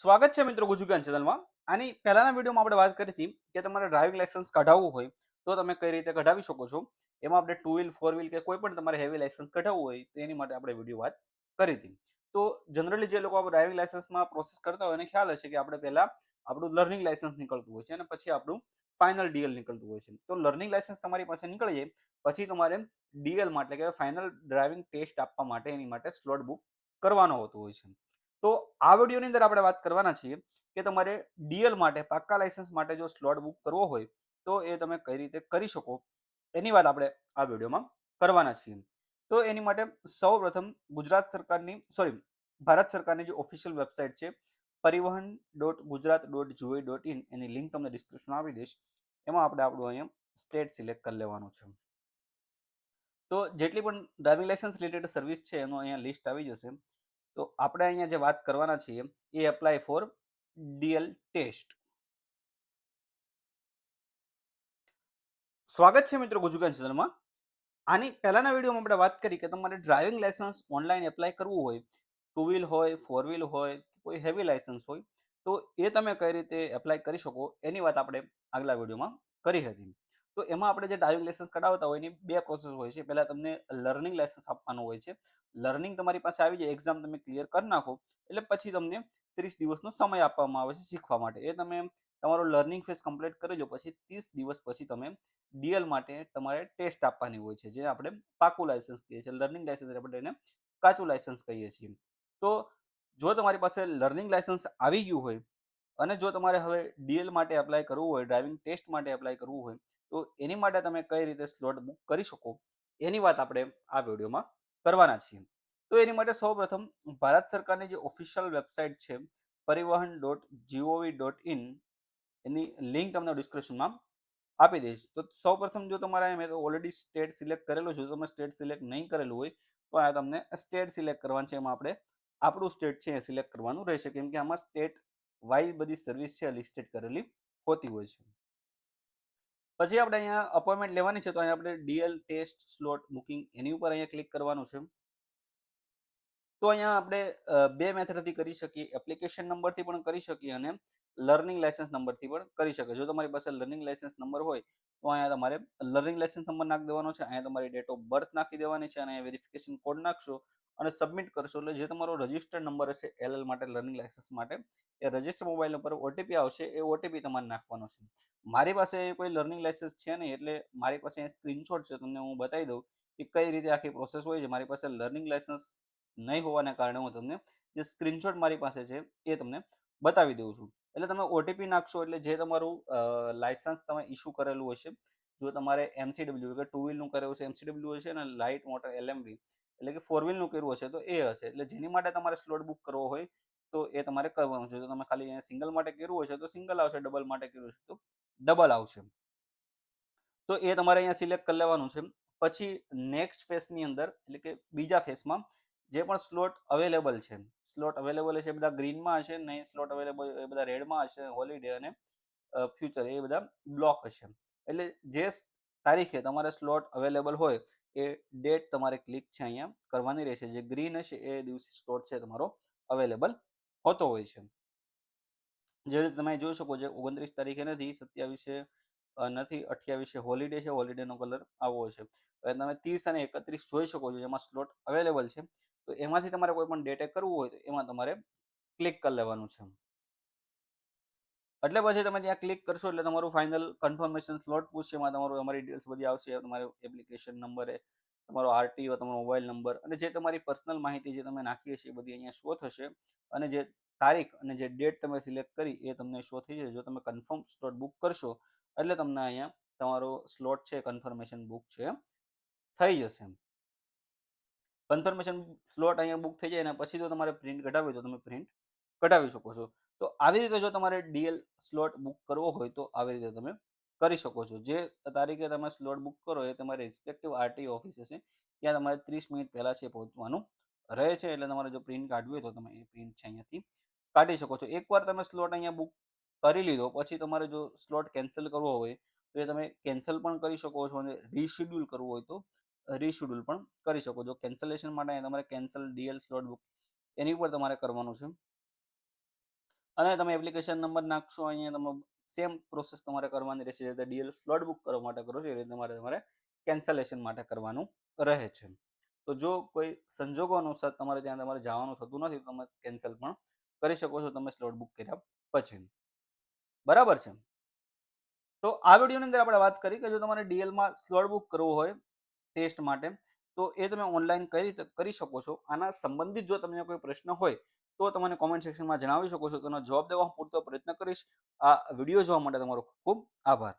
સ્વાગત છે મિત્રો ગુજુગાન ચેનલમાં. આની પહેલાના વિડીયોમાં આપણે વાત કરી હતી કે તમારે ડ્રાઇવિંગ લાયસન્સ કઢાવવું હોય તો તમે કઈ રીતે કઢાવી શકો છો. એમાં આપણે ટુ વ્હીલ, ફોર વ્હીલ કે કોઈ પણ તમારે હેવી લાયસન્સ કઢાવવું હોય તો એની માટે આપણે વિડીયો વાત કરી હતી. તો જનરલી જે લોકો ડ્રાઇવિંગ લાયસન્સમાં પ્રોસેસ કરતા હોય એને ખ્યાલ હશે કે આપણે પહેલા આપણું લર્નિંગ લાયસન્સ નીકળતું હોય છે અને પછી આપણું ફાઇનલ ડીએલ નીકળતું હોય છે. તો લર્નિંગ લાયસન્સ તમારી પાસે નીકળી જાય પછી તમારે ડીએલ માટે કે ફાઇનલ ડ્રાઇવિંગ ટેસ્ટ આપવા માટે એની માટે સ્લોટ બુક કરવાનો હોતો હોય છે. તો આ વિડીયોની અંદર આપણે વાત કરવાના છીએ કે તમારે ડીએલ માટે પાક્કા લાયસન્સ માટે જો સ્લોટ બુક કરવો હોય તો એ તમે કઈ રીતે કરી શકો એની વાત આપણે આ વિડીયોમાં કરવાના છીએ. તો એની માટે સૌપ્રથમ ગુજરાત સરકારની ભારત સરકારની જે ઓફિશિયલ વેબસાઇટ છે પરિવહન.ગુજરાત.gov.in એની લિંક તમને ડિસ્ક્રિપ્શનમાં આપી દઈશ. એમાં આપણે આપણું અહીંયા સ્ટેટ સિલેક્ટ કરી લેવાનું છે. તો જેટલી પણ ડ્રાઇવિંગ લાયસન્સ રિલેટેડ સર્વિસ છે એનું અહીંયા લિસ્ટ આવી જશે. તો આપણે અહીંયા જે વાત કરવાના છીએ એ એપ્લાય ફોર ડીએલ ટેસ્ટ. સ્વાગત છે મિત્રો ગુજુગાન ચેનલમાં. આની પહેલાના વિડીયોમાં આપણે વાત કરી કે તમારે ડ્રાઇવિંગ લાયસન્સ ઓનલાઈન એપ્લાય કરવું હોય, ટુ વ્હીલ હોય, ફોર વ્હીલ હોય, કોઈ હેવી લાયસન્સ હોય તો એ તમે કઈ રીતે એપ્લાય કરી શકો એની વાત આપણે આગલા વિડીયોમાં કરી હતી. તો એમાં આપણે જે ડ્રાઇવિંગ લાયસન્સ કઢાવતા હોય એની બે પ્રોસેસ હોય છે. પહેલા તમને લર્નિંગ લાયસન્સ આપવાનું હોય છે. લર્નિંગ તમારી પાસે આવી જાય, એક્ઝામ તમે ક્લિયર કરી નાખો એટલે પછી તમને 30 દિવસનો સમય આપવામાં આવે છે શીખવા માટે. એ તમે તમારો લર્નિંગ ફેઝ કમ્પ્લીટ કરી લો પછી 30 દિવસ પછી તમે ડીએલ માટે તમારે ટેસ્ટ આપવાની હોય છે, જે આપણે પાકું લાયસન્સ કહીએ છીએ. લર્નિંગ લાયસન્સ આપણે એને કાચું લાયસન્સ કહીએ છીએ. તો જો તમારી પાસે લર્નિંગ લાયસન્સ આવી ગયું હોય અને જો તમારે હવે ડીએલ માટે એપ્લાય કરવું હોય, ડ્રાઇવિંગ ટેસ્ટ માટે એપ્લાય કરવું હોય તો એની માટે તમે કઈ રીતે સ્લોટ બુક કરી શકો એની વાત આપણે આ વિડીયોમાં કરવાના છીએ. તો એની માટે સૌપ્રથમ ભારત સરકારની જે ઓફિશિયલ વેબસાઇટ છે પરિવહન.gov.in એની લિંક તમને ડિસ્ક્રિપ્શનમાં આપી દઈશ. તો સૌપ્રથમ જો તમારે મેં તો ઓલરેડી સ્ટેટ સિલેક્ટ કરેલું છે, તમે સ્ટેટ સિલેક્ટ નહીં કરેલું હોય તો આ તમને સ્ટેટ સિલેક્ટ કરવાનું છે. એમાં આપણે આપણું સ્ટેટ છે એ સિલેક્ટ કરવાનું રહેશે કેમ કે આમાં સ્ટેટ વાઇઝ બધી સર્વિસ છે લિસ્ટેડ કરેલી હોતી હોય છે. પછી આપણે અહીંયા અપોઇન્ટમેન્ટ લેવાની છે તો અહીંયા આપણે ડીએલ ટેસ્ટ સ્લોટ બુકિંગ એની ઉપર અહીંયા ક્લિક કરવાનું છે. તો અહીંયા આપણે બે મેથડથી કરી શકીએ. એપ્લિકેશન નંબરથી પણ કરી શકીએ અને લર્નિંગ લાયસન્સ નંબરથી પણ કરી શકે. જો તમારી પાસે લર્નિંગ લાયસન્સ નંબર હોય તો અહીંયા તમારે લર્નિંગ લાયસન્સ નંબર નાખી દેવાનો છે. અહીંયા તમારી ડેટ ઓફ બર્થ નાખી દેવાની છે અને અહીંયા વેરિફિકેશન કોડ નાખશો અને સબમિટ કરશો એટલે જે તમારો રજિસ્ટર્ડ નંબર હશે એલએલ માટે, લર્નિંગ લાયસન્સ માટે, એ રજિસ્ટર મોબાઈલ નંબર ઓટીપી આવશે, એ ઓટીપી તમારે નાખવાનો છે. મારી પાસે કોઈ લર્નિંગ લાયસન્સ છે નહીં એટલે મારી પાસે સ્ક્રીનશોટ છે, તમને હું બતાવી દઉં કે કઈ રીતે આખી પ્રોસેસ હોય છે. મારી પાસે લર્નિંગ લાયસન્સ નહીં હોવાને કારણે હું તમને જે સ્ક્રીનશોટ મારી પાસે છે એ તમને બતાવી દઉં છું. એટલે તમે ઓટીપી નાખશો એટલે જે તમારું લાયસન્સ તમે ઇસ્યુ કરેલું હશે, જો તમારે એમસીડબલ્યુ કે ટુ વ્હીલનું કરેલું છે એમસીડબલ્યુ હશે અને લાઇટ મોટર એલએમવી એટલે કે ફોર વ્હીલનું કર્યું હશે તો એ હશે. એટલે જેની માટે તમારે સ્લોટ બુક કરવો હોય તો એ તમારે કરવાનું છે. જો તમે ખાલી સિંગલ માટે કર્યું હશે તો સિંગલ આવશે, ડબલ માટે કર્યું હશે તો ડબલ આવશે. તો એ તમારે અહીંયા સિલેક્ટ કરી લેવાનું છે. પછી નેક્સ્ટ ફેસની અંદર એટલે કે બીજા ફેસમાં જે પણ સ્લોટ અવેલેબલ છે, સ્લોટ અવેલેબલ હશે બધા ગ્રીનમાં હશે, નહીં સ્લોટ અવેલેબલ એ બધા રેડમાં હશે, હોલિડે અને ફ્યુચર એ બધા બ્લોક હશે. એટલે જે તારીખે તમારે સ્લોટ અવેલેબલ હોય એ ડેટ તમારે ક્લિક છે અહીંયા કરવાની રહેશે. જે ગ્રીન હશે એ દિવસે સ્લોટ છે તમારો અવેલેબલ હોતો હોય છે. જે રીતે તમે જોઈ શકો છો 29 તારીખે નથી, 27 નથી, 28 હોલિડે છે, હોલિડેનો કલર આવો છે. હવે તમે 30 અને 31 જોઈ શકો છો જેમાં સ્લોટ અવેલેબલ છે. તો એમાંથી તમારે કોઈ પણ ડેટે કરવું હોય તો એમાં તમારે ક્લિક કરી લેવાનું છે. એટલે પછી તમે ત્યાં ક્લિક કરશો એટલે તમારું ફાઇનલ કન્ફર્મેશન સ્લોટ પૂછશે. એમાં તમારી ડિટેલ્સ બધી આવશે, તમારો એપ્લિકેશન નંબર, તમારો આરટીઓ, તમારો મોબાઈલ નંબર અને જે તમારી પર્સનલ માહિતી જે તમે નાખી હશે એ બધી અહીંયા શો થશે અને જે તારીખ અને જે ડેટ તમે સિલેક્ટ કરી એ તમને શો થઈ જશે. જો તમે કન્ફર્મ સ્લોટ બુક કરશો એટલે તમને અહીંયા તમારો સ્લોટ છે કન્ફર્મેશન બુક છે થઈ જશે. કન્ફર્મેશન સ્લોટ અહીંયા બુક થઈ જાય અને પછી જો તમારે પ્રિન્ટ કઢાવવી હોય તો તમે પ્રિન્ટ કઢાવી શકો છો. તો આવી રીતે જો તમારે ડીએલ સ્લોટ બુક કરવો હોય તો આવી રીતે તમે કરી શકો છો. જે તારીખે તમે સ્લોટ બુક કરો એ તમારી રિસ્પેક્ટિવ આરટીઓ ઓફિસ હશે ત્યાં તમારે 30 મિનિટ પહેલા છે પહોંચવાનું રહે છે. એટલે તમારે જો પ્રિન્ટ કાઢવી હોય તો તમે એ પ્રિન્ટ છે અહીંયાથી કાઢી શકો છો. એકવાર તમે સ્લોટ અહીંયા બુક કરી લીધો પછી તમારે જો સ્લોટ કેન્સલ કરવો હોય તો એ તમે કેન્સલ પણ કરી શકો છો અને રીશેડ્યુલ કરવું હોય તો રીશેડ્યુલ પણ કરી શકો છો. કેન્સલેશન માટે તમારે કેન્સલ ડીએલ સ્લોટ બુક એની ઉપર તમારે કરવાનું છે. અને તમે એપ્લિકેશન નંબર નાખશો, અહીંયા તમે સેમ પ્રોસેસ તમારે કરવાની રહેશે. જે રીતે ડીએલ સ્લોટ બુક કરવા માટે કરો છો એ રીતે તમારે કેન્સલેશન માટે કરવાનું રહે છે. તો જો કોઈ સંજોગો અનુસાર તમારે ત્યાં તમારે જવાનું થતું નથી તો તમે કેન્સલ પણ કરી શકો છો તમે સ્લોટ બુક કર્યા પછી. બરાબર છે. તો આ વિડીયોની અંદર આપણે વાત કરી કે જો તમારે ડીએલમાં સ્લોટ બુક કરવો હોય ટેસ્ટ માટે તો એ તમે ઓનલાઈન કઈ રીતે કરી શકો છો. આના સંબંધિત જો તમને કોઈ પ્રશ્ન હોય તો તમને કોમેન્ટ સેક્શનમાં જણાવી શકો છો. તેનો જવાબ દેવા હું પૂરતો પ્રયત્ન કરીશ. આ વિડીયો જોવા માટે તમારો ખૂબ ખૂબ આભાર.